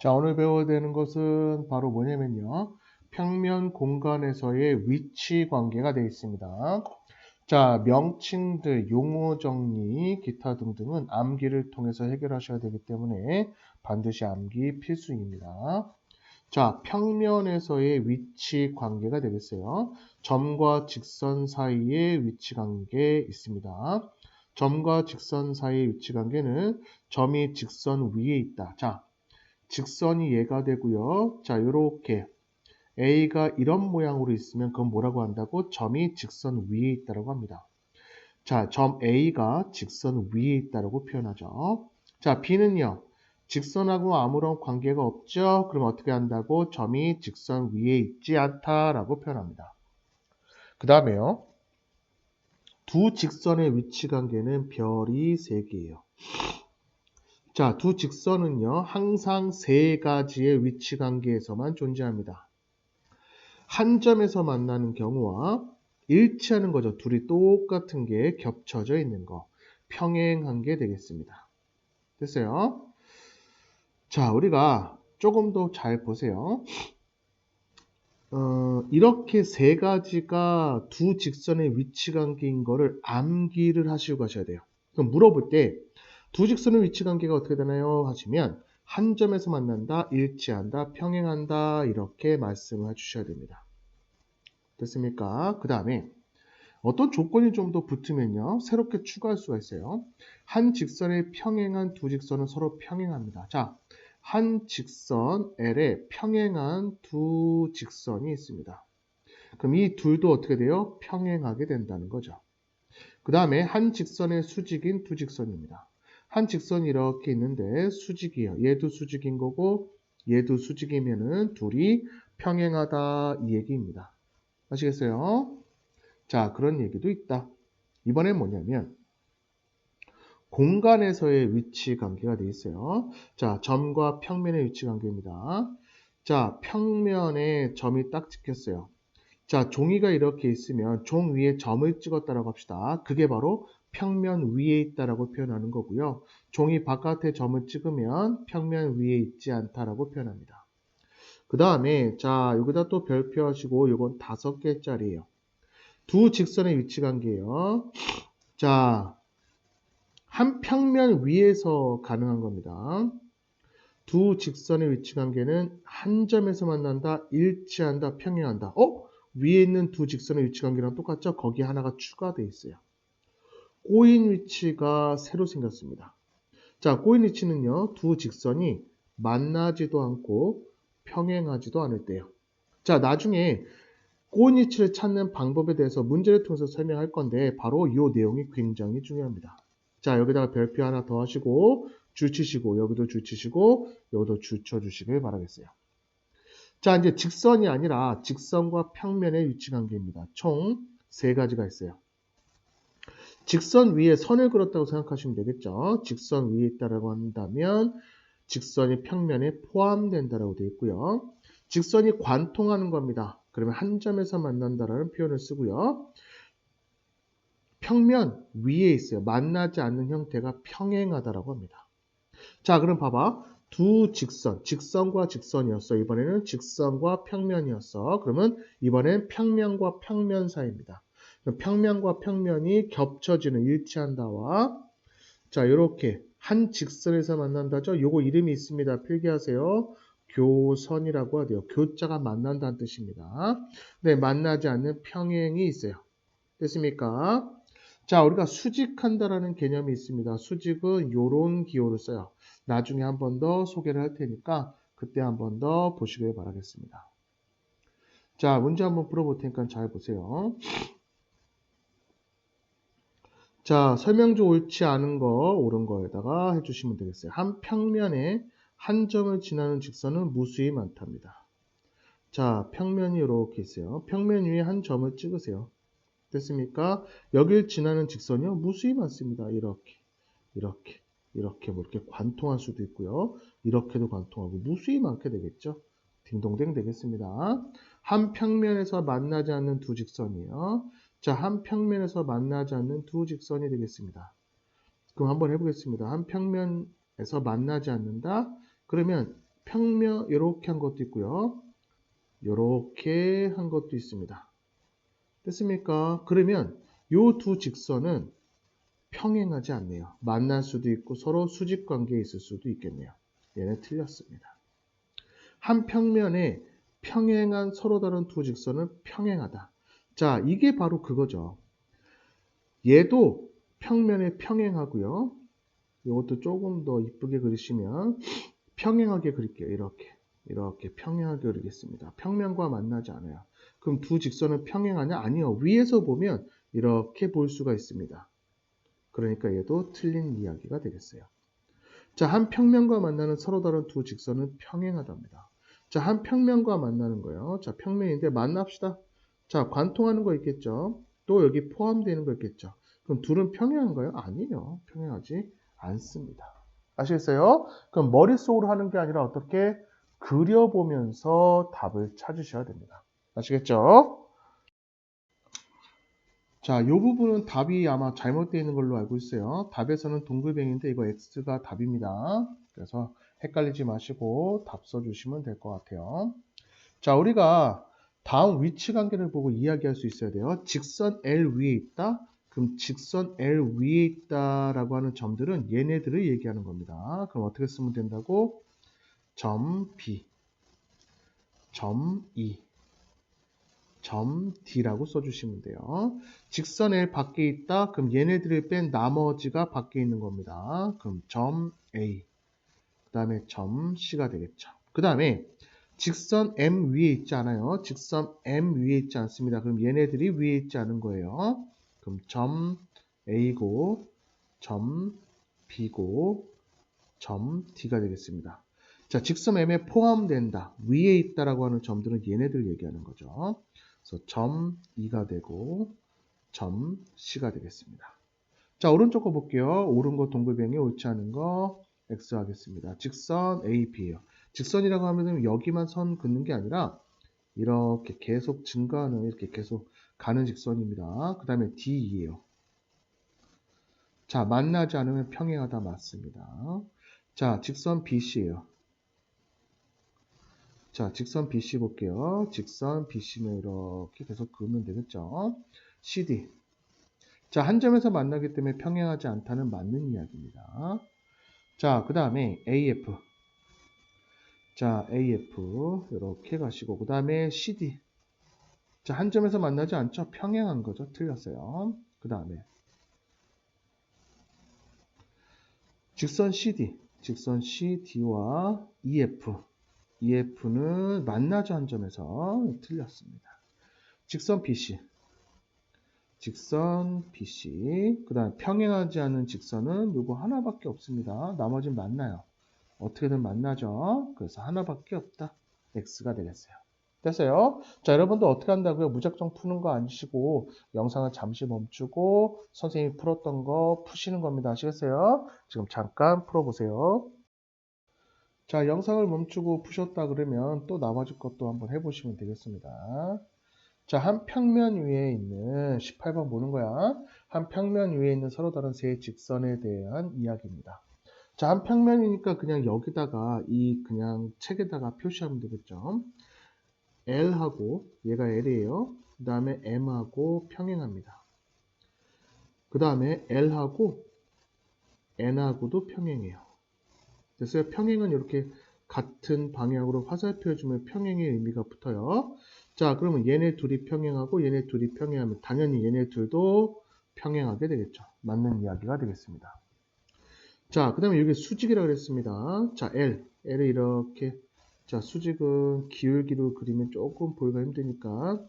자, 오늘 배워야 되는 것은 바로 뭐냐면요. 평면 공간에서의 위치 관계가 되어 있습니다. 자, 명칭들, 용어 정리, 기타 등등은 암기를 통해서 해결하셔야 되기 때문에 반드시 암기 필수입니다. 자, 평면에서의 위치 관계가 되겠어요. 점과 직선 사이의 위치 관계 있습니다. 점과 직선 사이의 위치 관계는 점이 직선 위에 있다. 자, 직선이 얘가 되고요. 자, 요렇게 A가 이런 모양으로 있으면 그건 뭐라고 한다고? 점이 직선 위에 있다고 합니다. 자, 점 A가 직선 위에 있다고 표현하죠. 자, B는요. 직선하고 아무런 관계가 없죠. 그럼 어떻게 한다고? 점이 직선 위에 있지 않다라고 표현합니다. 그 다음에요. 두 직선의 위치 관계는 별이 3개예요. 자, 두 직선은요. 항상 3가지의 위치 관계에서만 존재합니다. 한 점에서 만나는 경우와 일치하는 거죠. 둘이 똑같은 게 겹쳐져 있는 거. 평행한 게 되겠습니다. 됐어요? 자, 우리가 조금 더 잘 보세요. 이렇게 3가지가 두 직선의 위치 관계인 거를 암기를 하시고 가셔야 돼요. 그럼 물어볼 때 두 직선의 위치 관계가 어떻게 되나요? 하시면 한 점에서 만난다, 일치한다, 평행한다 이렇게 말씀을 해주셔야 됩니다. 됐습니까? 그 다음에 어떤 조건이 좀 더 붙으면요. 새롭게 추가할 수가 있어요. 한 직선에 평행한 두 직선은 서로 평행합니다. 자, 한 직선 L에 평행한 두 직선이 있습니다. 그럼 이 둘도 어떻게 돼요? 평행하게 된다는 거죠. 그 다음에 한 직선의 수직인 두 직선입니다. 한 직선이 이렇게 있는데 수직이에요. 얘도 수직인 거고 얘도 수직이면은 둘이 평행하다 이 얘기입니다. 아시겠어요? 자, 그런 얘기도 있다. 이번엔 뭐냐면 공간에서의 위치 관계가 되어 있어요. 자, 점과 평면의 위치 관계입니다. 자, 평면에 점이 딱 찍혔어요. 자, 종이가 이렇게 있으면 종 위에 점을 찍었다라고 합시다. 그게 바로 평면 위에 있다라고 표현하는 거고요. 종이 바깥에 점을 찍으면 평면 위에 있지 않다라고 표현합니다. 그 다음에 자, 여기다 또 별표 하시고 이건 5개짜리예요. 두 직선의 위치 관계예요. 자, 한 평면 위에서 가능한 겁니다. 두 직선의 위치 관계는 한 점에서 만난다, 일치한다, 평행한다. 위에 있는 두 직선의 위치 관계랑 똑같죠? 거기에 하나가 추가되어 있어요. 꼬인 위치가 새로 생겼습니다. 자, 꼬인 위치는요. 두 직선이 만나지도 않고 평행하지도 않을 때요. 자, 나중에 꼬인 위치를 찾는 방법에 대해서 문제를 통해서 설명할 건데 바로 이 내용이 굉장히 중요합니다. 자, 여기다가 별표 하나 더 하시고 줄 치시고 여기도 줄 치시고 여기도 줄 쳐주시길 바라겠어요. 자, 이제 직선이 아니라 직선과 평면의 위치 관계입니다. 총 3가지가 있어요. 직선 위에 선을 그렸다고 생각하시면 되겠죠. 직선 위에 있다라고 한다면 직선이 평면에 포함된다라고 되어 있고요. 직선이 관통하는 겁니다. 그러면 한 점에서 만난다라는 표현을 쓰고요. 평면 위에 있어요. 만나지 않는 형태가 평행하다라고 합니다. 자, 그럼 봐봐. 두 직선, 직선과 직선이었어. 이번에는 직선과 평면이었어. 그러면 이번엔 평면과 평면 사이입니다. 평면과 평면이 겹쳐지는 일치한다와 자, 이렇게 한 직선에서 만난다죠. 요거 이름이 있습니다. 필기하세요. 교선이라고 하대요. 교자가 만난다는 뜻입니다. 네, 만나지 않는 평행이 있어요. 됐습니까? 자, 우리가 수직한다라는 개념이 있습니다. 수직은 요런 기호를 써요. 나중에 한 번 더 소개를 할 테니까 그때 한 번 더 보시길 바라겠습니다. 자, 문제 한번 풀어볼 테니까 잘 보세요. 자, 설명조 옳지 않은 거, 옳은 거에다가 해주시면 되겠어요. 한 평면에 한 점을 지나는 직선은 무수히 많답니다. 자, 평면이 이렇게 있어요. 평면 위에 한 점을 찍으세요. 됐습니까? 여길 지나는 직선이요. 무수히 많습니다. 이렇게 뭐 이렇게 관통할 수도 있고요. 이렇게도 관통하고 무수히 많게 되겠죠. 딩동댕 되겠습니다. 한 평면에서 만나지 않는 두 직선이에요. 자, 한 평면에서 만나지 않는 두 직선이 되겠습니다. 그럼 한번 해보겠습니다. 한 평면에서 만나지 않는다? 그러면 평면 이렇게 한 것도 있고요. 이렇게 한 것도 있습니다. 됐습니까? 그러면 요 두 직선은 평행하지 않네요. 만날 수도 있고 서로 수직 관계에 있을 수도 있겠네요. 얘는 틀렸습니다. 한 평면에 평행한 서로 다른 두 직선은 평행하다. 자, 이게 바로 그거죠. 얘도 평면에 평행하고요. 이것도 조금 더 이쁘게 그리시면 평행하게 그릴게요. 이렇게 평행하게 그리겠습니다. 평면과 만나지 않아요. 그럼 두 직선은 평행하냐? 아니요. 위에서 보면 이렇게 볼 수가 있습니다. 그러니까 얘도 틀린 이야기가 되겠어요. 자, 한 평면과 만나는 서로 다른 두 직선은 평행하답니다. 자, 한 평면과 만나는 거예요. 자, 평면인데 만납시다. 자, 관통하는 거 있겠죠? 또 여기 포함되는 거 있겠죠? 그럼 둘은 평행한가요? 아니에요. 평행하지 않습니다. 아시겠어요? 그럼 머릿속으로 하는 게 아니라 어떻게 그려보면서 답을 찾으셔야 됩니다. 아시겠죠? 자, 이 부분은 답이 아마 잘못되어 있는 걸로 알고 있어요. 답에서는 동글뱅인데 이거 X가 답입니다. 그래서 헷갈리지 마시고 답 써주시면 될 것 같아요. 자, 우리가 다음 위치 관계를 보고 이야기할 수 있어야 돼요. 직선 L 위에 있다. 그럼 직선 L 위에 있다라고 하는 점들은 얘네들을 얘기하는 겁니다. 그럼 어떻게 쓰면 된다고? 점 B, 점 E, 점 D라고 써주시면 돼요. 직선 L 밖에 있다. 그럼 얘네들을 뺀 나머지가 밖에 있는 겁니다. 그럼 점 A, 그 다음에 점 C가 되겠죠. 그 다음에 직선 M 위에 있지 않아요. 직선 M 위에 있지 않습니다. 그럼 얘네들이 위에 있지 않은 거예요. 그럼 점 A고, 점 B고, 점 D가 되겠습니다. 자, 직선 M에 포함된다. 위에 있다라고 하는 점들은 얘네들 얘기하는 거죠. 그래서 점 E가 되고 점 C가 되겠습니다. 자, 오른쪽 거 볼게요. 옳은 거 동글뱅이, 옳지 않은 거 X 하겠습니다. 직선 AB예요. 직선이라고 하면 여기만 선 긋는 게 아니라 이렇게 계속 증가하는, 이렇게 계속 가는 직선입니다. 그 다음에 DE예요. 자, 만나지 않으면 평행하다 맞습니다. 자, 직선 BC예요. 자, 직선 BC 볼게요. 직선 BC는 이렇게 계속 그으면 되겠죠. CD. 자, 한 점에서 만나기 때문에 평행하지 않다는 맞는 이야기입니다. 자, 그 다음에 AF. 자, AF 이렇게 가시고 그 다음에 CD. 자, 한 점에서 만나지 않죠? 평행한 거죠. 틀렸어요. 그 다음에 직선 CD. 직선 CD와 EF. EF는 만나죠. 한 점에서 틀렸습니다. 직선 BC. 직선 BC. 그 다음 평행하지 않은 직선은 요거 하나밖에 없습니다. 나머지는 만나요. 어떻게든 만나죠. 그래서 하나밖에 없다. X가 되겠어요. 됐어요? 자, 여러분들 어떻게 한다고요? 무작정 푸는 거 아니시고 영상을 잠시 멈추고 선생님이 풀었던 거 푸시는 겁니다. 아시겠어요? 지금 잠깐 풀어보세요. 자, 영상을 멈추고 푸셨다 그러면 또 나머지 것도 한번 해보시면 되겠습니다. 자, 한 평면 위에 있는 18번 보는 거야. 한 평면 위에 있는 서로 다른 세 직선에 대한 이야기입니다. 자, 한 평면이니까 그냥 여기다가 그냥 책에다가 표시하면 되겠죠. L하고 얘가 L이에요. 그 다음에 M하고 평행합니다. 그 다음에 L하고 N하고도 평행해요. 그래서 평행은 이렇게 같은 방향으로 화살표해주면 평행의 의미가 붙어요. 자, 그러면 얘네 둘이 평행하고 얘네 둘이 평행하면 당연히 얘네 둘도 평행하게 되겠죠. 맞는 이야기가 되겠습니다. 자, 그 다음에 여기 수직이라고 그랬습니다. 자, L을 이렇게, 자, 수직은 기울기로 그리면 조금 보기가 힘드니까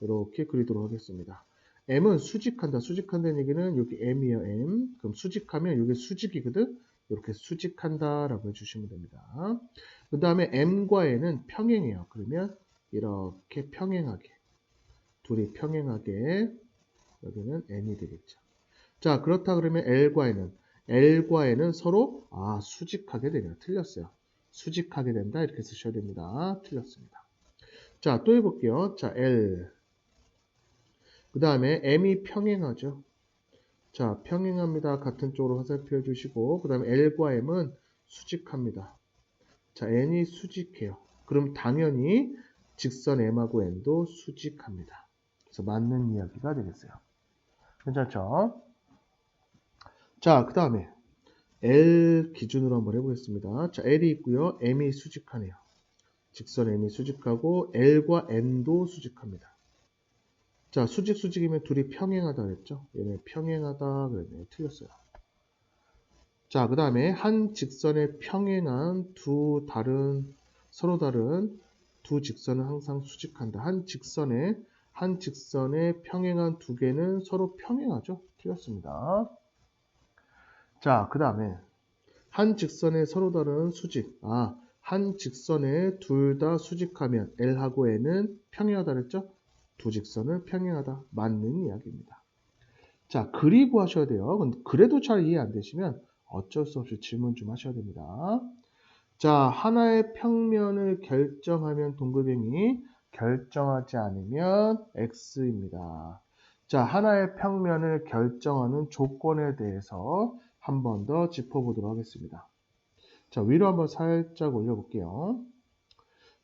이렇게 그리도록 하겠습니다. M은 수직한다. 수직한다는 얘기는 여기 M이에요, M. 그럼 수직하면 여기 수직이거든. 이렇게 수직한다 라고 해주시면 됩니다. 그 다음에 M과 N은 평행해요. 그러면 이렇게 평행하게, 둘이 평행하게, 여기는 N이 되겠죠. 자, 그렇다 그러면 L과 N은 서로 수직하게 되네요. 틀렸어요. 수직하게 된다 이렇게 쓰셔야 됩니다. 틀렸습니다. 자, 또 해볼게요. 자, L. 그 다음에 M이 평행하죠. 자, 평행합니다. 같은 쪽으로 화살표 해주시고 그 다음에 L과 M은 수직합니다. 자, n이 수직해요. 그럼 당연히 직선 m하고 n도 수직합니다. 그래서 맞는 이야기가 되겠어요. 괜찮죠? 자, 그 다음에 L 기준으로 한번 해보겠습니다. 자, L이 있고요. M이 수직하네요. 직선 M이 수직하고 L과 N도 수직합니다. 자, 수직이면 둘이 평행하다 그랬죠? 얘네 평행하다 그랬네요. 틀렸어요. 자, 그 다음에 한 직선에 평행한 서로 다른 두 직선은 항상 수직한다. 한 직선에 평행한 두 개는 서로 평행하죠? 틀렸습니다. 자, 그 다음에 한 직선에 서로 다른 수직. 한 직선에 둘 다 수직하면 L하고 N은 평행하다 그랬죠? 두 직선은 평행하다. 맞는 이야기입니다. 자, 그리고 하셔야 돼요. 근데 그래도 잘 이해 안 되시면 어쩔 수 없이 질문 좀 하셔야 됩니다. 자, 하나의 평면을 결정하면 동그라미, 결정하지 않으면 X입니다. 자, 하나의 평면을 결정하는 조건에 대해서 한 번 더 짚어보도록 하겠습니다. 자, 위로 한번 살짝 올려볼게요.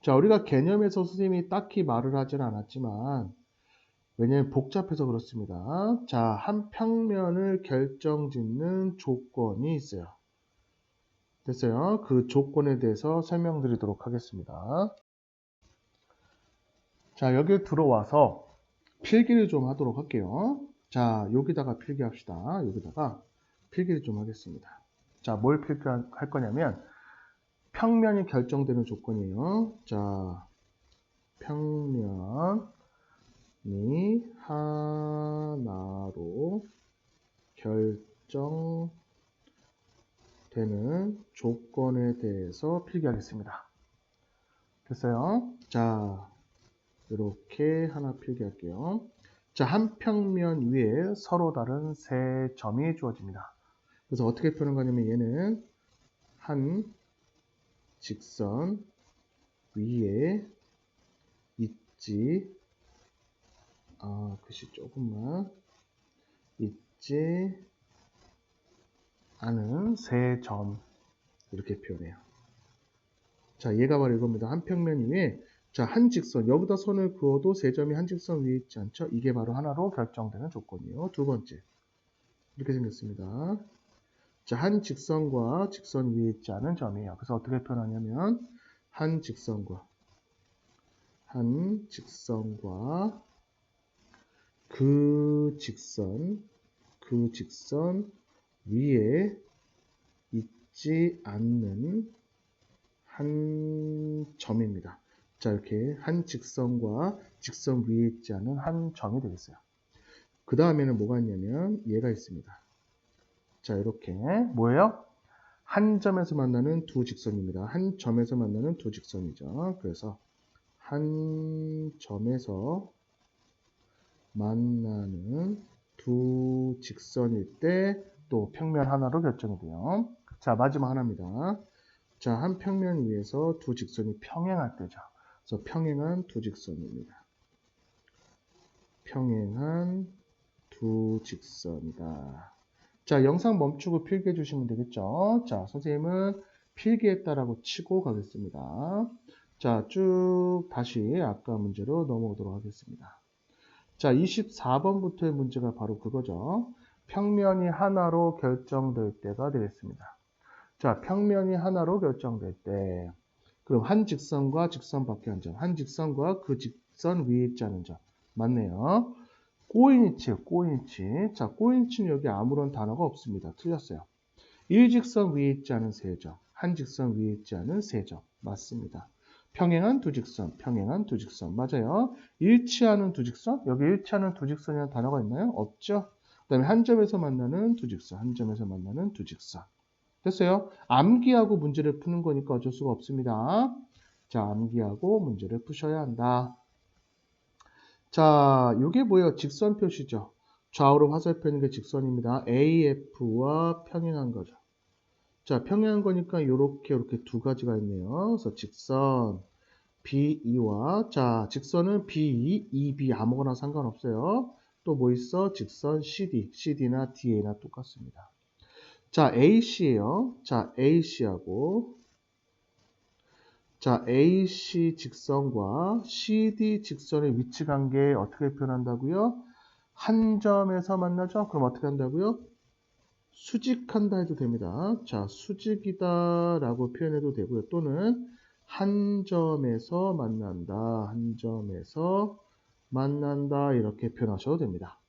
자, 우리가 개념에서 선생님이 딱히 말을 하진 않았지만, 왜냐하면 복잡해서 그렇습니다. 자, 한 평면을 결정짓는 조건이 있어요. 됐어요? 그 조건에 대해서 설명드리도록 하겠습니다. 자, 여기 들어와서 필기를 좀 하도록 할게요. 자, 여기다가 필기합시다. 여기다가 필기를 좀 하겠습니다. 자, 뭘 필기할 거냐면 평면이 결정되는 조건이에요. 자, 평면이 하나로 결정되는 조건에 대해서 필기하겠습니다. 됐어요? 자, 이렇게 하나 필기할게요. 자, 한 평면 위에 서로 다른 세 점이 주어집니다. 그래서 어떻게 표현한 거냐면 얘는 한 직선 위에 있지, 글씨 조금만, 있지 않은 세 점, 이렇게 표현해요. 자, 얘가 바로 이겁니다. 한 평면 위에, 자, 한 직선, 여기다 선을 그어도 세 점이 한 직선 위에 있지 않죠? 이게 바로 하나로 결정되는 조건이에요. 두 번째, 이렇게 생겼습니다. 자, 한 직선과 직선 위에 있지 않은 점이에요. 그래서 어떻게 표현하냐면 한 직선과 그 직선 위에 있지 않는 한 점입니다. 자, 이렇게 한 직선과 직선 위에 있지 않은 한 점이 되겠어요. 그 다음에는 뭐가 있냐면 얘가 있습니다. 자, 이렇게 뭐예요? 한 점에서 만나는 두 직선입니다. 한 점에서 만나는 두 직선이죠. 그래서 한 점에서 만나는 두 직선일 때 또 평면 하나로 결정이 돼요. 자, 마지막 하나입니다. 자, 한 평면 위에서 두 직선이 평행할 때죠. 그래서 평행한 두 직선입니다. 평행한 두 직선이다. 자, 영상 멈추고 필기해 주시면 되겠죠. 자, 선생님은 필기했다라고 치고 가겠습니다. 자, 쭉 다시 아까 문제로 넘어오도록 하겠습니다. 자, 24번부터의 문제가 바로 그거죠. 평면이 하나로 결정될 때가 되겠습니다. 자, 평면이 하나로 결정될 때, 그럼 한 직선과 직선 밖에 한 점, 한 직선과 그 직선 위에 있지 않은 점. 맞네요. 꼬인위치예요, 꼬인위치. 자, 꼬인위치는 여기 아무런 단어가 없습니다. 틀렸어요. 일직선 위에 있지 않은 세 점, 한 직선 위에 있지 않은 세 점. 맞습니다. 평행한 두 직선, 평행한 두 직선. 맞아요. 일치하는 두 직선? 여기 일치하는 두 직선이라는 단어가 있나요? 없죠. 그 다음에 한 점에서 만나는 두 직선, 한 점에서 만나는 두 직선. 됐어요? 암기하고 문제를 푸는 거니까 어쩔 수가 없습니다. 자, 암기하고 문제를 푸셔야 한다. 자, 이게 뭐예요? 직선 표시죠. 좌우로 화살표 있는 게 직선입니다. AF와 평행한 거죠. 자, 평행한 거니까 이렇게 두 가지가 있네요. 그래서 직선 BE와 자, 직선은 BE, EB 아무거나 상관없어요. 또 뭐 있어? 직선 CD, CD나 DA나 똑같습니다. 자, AC예요. 자, AC하고 자, AC 직선과 CD 직선의 위치 관계 어떻게 표현한다고요? 한 점에서 만나죠? 그럼 어떻게 한다고요? 수직한다 해도 됩니다. 자, 수직이다라고 표현해도 되고요. 또는 한 점에서 만난다. 한 점에서 만난다. 이렇게 표현하셔도 됩니다.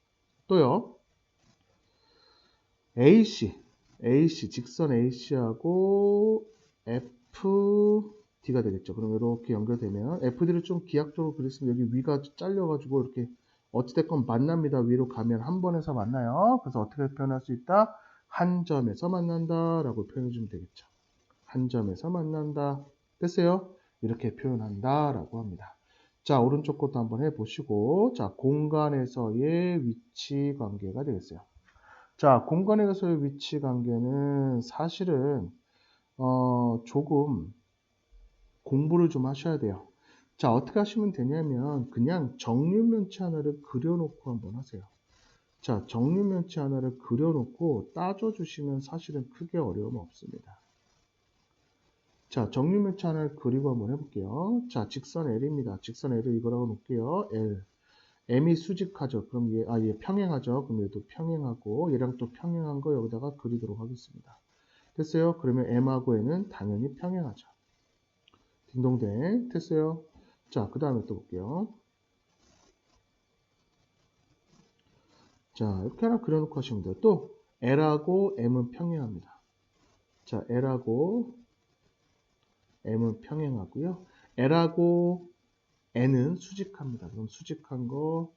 또요. AC 직선 AC하고 FD가 되겠죠. 그럼 이렇게 연결되면 FD를 좀 기하학적으로 그렸으면 여기 위가 잘려가지고 이렇게 어찌됐건 만납니다. 위로 가면 한 번에서 만나요. 그래서 어떻게 표현할 수 있다? 한 점에서 만난다 라고 표현해 주면 되겠죠. 한 점에서 만난다. 됐어요? 이렇게 표현한다 라고 합니다. 자, 오른쪽 것도 한번 해보시고, 자, 공간에서의 위치 관계가 되겠어요. 자, 공간에서의 위치 관계는 사실은 조금 공부를 좀 하셔야 돼요. 자, 어떻게 하시면 되냐면 그냥 정육면체 하나를 그려놓고 한번 하세요. 자, 정육면체 하나를 그려놓고 따져주시면 사실은 크게 어려움 없습니다. 자, 정육면체 하나를 그리고 한번 해볼게요. 자, 직선 L입니다. 직선 L을 이거라고 놓을게요. L. M이 수직하죠. 그럼 얘 평행하죠. 그럼 얘도 평행하고 얘랑 또 평행한 거 여기다가 그리도록 하겠습니다. 됐어요? 그러면 M하고 N은 당연히 평행하죠. 딩동댕. 됐어요? 자, 그 다음에 또 볼게요. 자, 이렇게 하나 그려놓고 하시면 돼요. 또 L하고 M은 평행합니다. 자, L하고 M은 평행하고요. L하고 N은 수직합니다. 그럼 수직한 거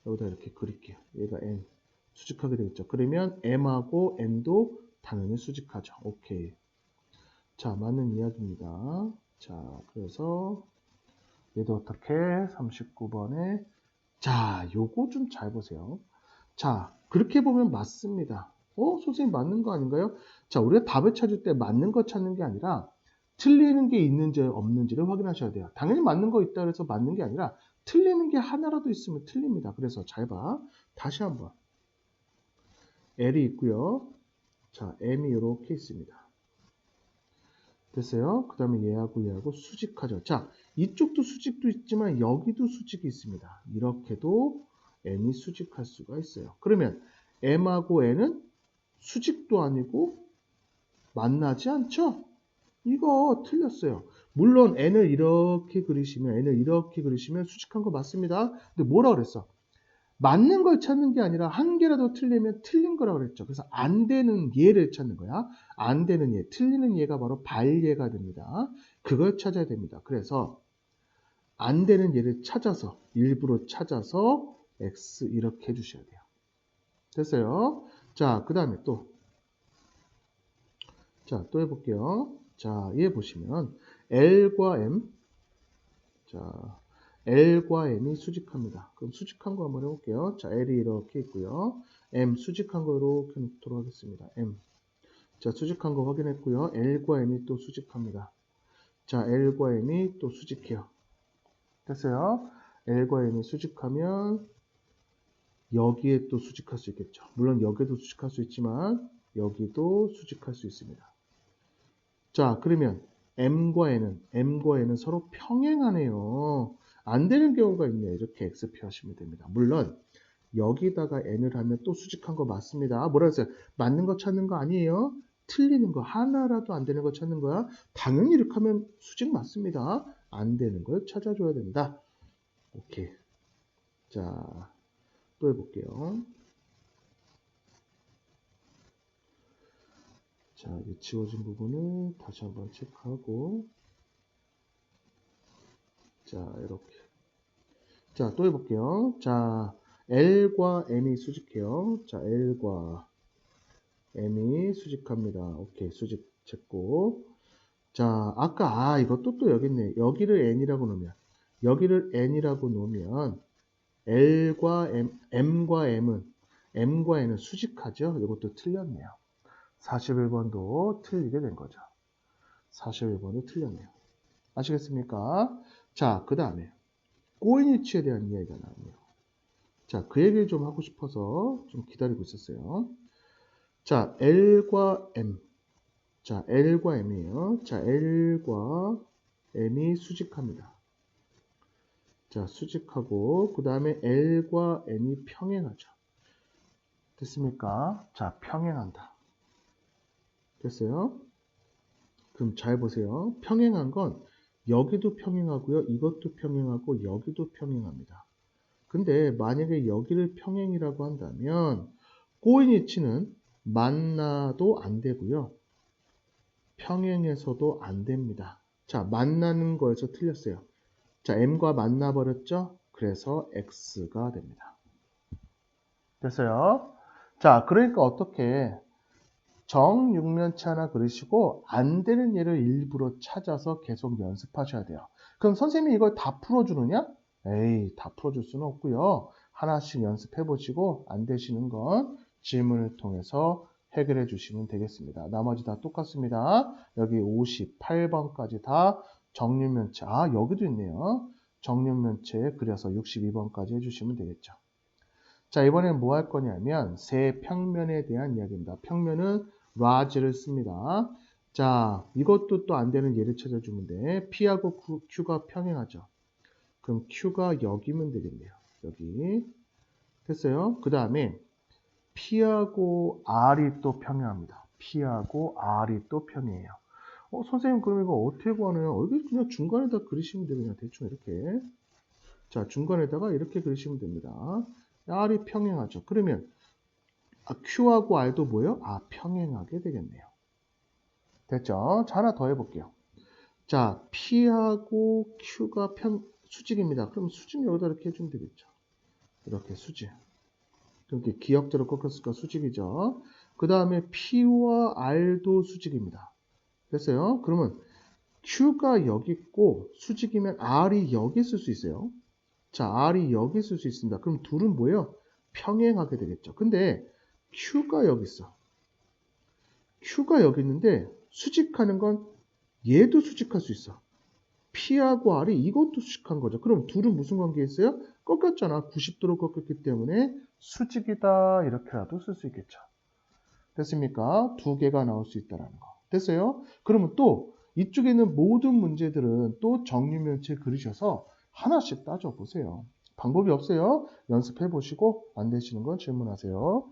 여기다 이렇게 그릴게요. 얘가 N. 수직하게 되겠죠. 그러면 M하고 N도 당연히 수직하죠. 오케이. 자, 맞는 이야기입니다. 자, 그래서 얘도 어떻게 39번에 자, 요거 좀 잘 보세요. 자, 그렇게 보면 맞습니다. 선생님 맞는 거 아닌가요? 자, 우리가 답을 찾을 때 맞는 거 찾는 게 아니라 틀리는 게 있는지 없는지를 확인하셔야 돼요. 당연히 맞는 거 있다 그래서 맞는 게 아니라 틀리는 게 하나라도 있으면 틀립니다. 그래서 잘 봐. 다시 한번. L이 있고요. 자, M이 이렇게 있습니다. 됐어요? 그 다음에 얘하고 수직하죠. 자, 이쪽도 수직도 있지만 여기도 수직이 있습니다. 이렇게도 M이 수직할 수가 있어요. 그러면 M하고 N은 수직도 아니고 만나지 않죠? 이거 틀렸어요. 물론 N을 이렇게 그리시면 수직한 거 맞습니다. 근데 뭐라 그랬어? 맞는 걸 찾는 게 아니라 한 개라도 틀리면 틀린 거라고 그랬죠. 그래서 안 되는 예를 찾는 거야. 안 되는 예, 틀리는 예가 바로 발예가 됩니다. 그걸 찾아야 됩니다. 그래서 안 되는 예를 찾아서 일부러 찾아서 X 이렇게 해주셔야 돼요. 됐어요? 자, 그 다음에 또 해볼게요. 자, 얘 보시면 L과 M 자, L과 M이 수직합니다. 그럼 수직한 거 한번 해볼게요. 자, L이 이렇게 있고요. M 수직한 거 이렇게 놓도록 하겠습니다. M. 자, 수직한 거 확인했고요. L과 M이 또 수직합니다. 자, L과 M이 또 수직해요. 됐어요? L과 M이 수직하면 여기에 또 수직할 수 있겠죠. 물론 여기도 수직할 수 있지만 여기도 수직할 수 있습니다. 자, 그러면 M과 N은 서로 평행하네요. 안 되는 경우가 있네요. 이렇게 X표 하시면 됩니다. 물론 여기다가 N을 하면 또 수직한 거 맞습니다. 뭐라 했어요? 맞는 거 찾는 거 아니에요. 틀리는 거 하나라도 안 되는 거 찾는 거야. 당연히 이렇게 하면 수직 맞습니다. 안 되는 걸 찾아줘야 된다. 오케이. 자, 또 해볼게요. 자, 이 지워진 부분을 다시 한번 체크하고 자, 이렇게. 자, 또 해볼게요. 자, L과 M이 수직해요. 자, L과 M이 수직합니다. 오케이, 수직 됐고. 자, 아까, 이것도 또 여기 있네. 여기를 N이라고 놓으면, L과 M과 M과 N은 수직하죠? 이것도 틀렸네요. 41번도 틀리게 된 거죠. 41번도 틀렸네요. 아시겠습니까? 자, 그 다음에 꼬인위치에 대한 이야기가 나오네요. 자, 그 얘기를 좀 하고 싶어서 좀 기다리고 있었어요. 자, L과 M. 자, L과 M이에요. 자, L과 m이 수직합니다. 자, 수직하고 그 다음에 L과 M이 평행하죠. 됐습니까? 자, 평행한다. 됐어요? 그럼 잘 보세요. 평행한 건 여기도 평행하고요. 이것도 평행하고 여기도 평행합니다. 근데 만약에 여기를 평행이라고 한다면 꼬인 위치는 만나도 안 되고요. 평행해서도 안 됩니다. 자, 만나는 거에서 틀렸어요. 자, M과 만나버렸죠? 그래서 X가 됩니다. 됐어요? 자, 그러니까 어떻게 정육면체 하나 그리시고 안 되는 예를 일부러 찾아서 계속 연습하셔야 돼요. 그럼 선생님이 이걸 다 풀어주느냐? 에이, 다 풀어줄 수는 없고요. 하나씩 연습해 보시고 안 되시는 건 질문을 통해서 해결해 주시면 되겠습니다. 나머지 다 똑같습니다. 여기 58번까지 다 정육면체. 아, 여기도 있네요. 정육면체 그려서 62번까지 해주시면 되겠죠. 자, 이번엔 뭐 할 거냐면 세 평면에 대한 이야기입니다. 평면은 large를 씁니다. 자, 이것도 또 안 되는 예를 찾아주면 돼. P하고 Q가 평행하죠. 그럼 Q가 여기면 되겠네요. 여기. 됐어요? 그 다음에 P하고 R이 또 평행합니다. P하고 R이 또 평행해요. 선생님 그럼 이거 어떻게 구하나요? 여기 그냥 중간에다 그리시면 돼요. 그냥 대충 이렇게. 자, 중간에다가 이렇게 그리시면 됩니다. R이 평행하죠. 그러면 Q하고 R도 뭐예요? 평행하게 되겠네요. 됐죠? 자, 하나 더 해볼게요. 자, P하고 Q가 수직입니다. 그럼 수직 여기다 이렇게 해주면 되겠죠. 이렇게 수직. 이렇게 기역자로 꺾였으니까 수직이죠. 그 다음에 P와 R도 수직입니다. 됐어요? 그러면 Q가 여기 있고 수직이면 R이 여기 있을 수 있어요. 자, R이 여기 있을 수 있습니다. 그럼 둘은 뭐예요? 평행하게 되겠죠. 근데 Q가 여기 있어. Q가 여기 있는데 수직하는 건 얘도 수직할 수 있어. P하고 R이 이것도 수직한 거죠. 그럼 둘은 무슨 관계에 있어요? 꺾였잖아. 90도로 꺾였기 때문에 수직이다 이렇게라도 쓸 수 있겠죠. 됐습니까? 두 개가 나올 수 있다는 거. 됐어요? 그러면 또 이쪽에 있는 모든 문제들은 또 정육면체 그리셔서 하나씩 따져보세요. 방법이 없어요. 연습해 보시고 안 되시는 건 질문하세요.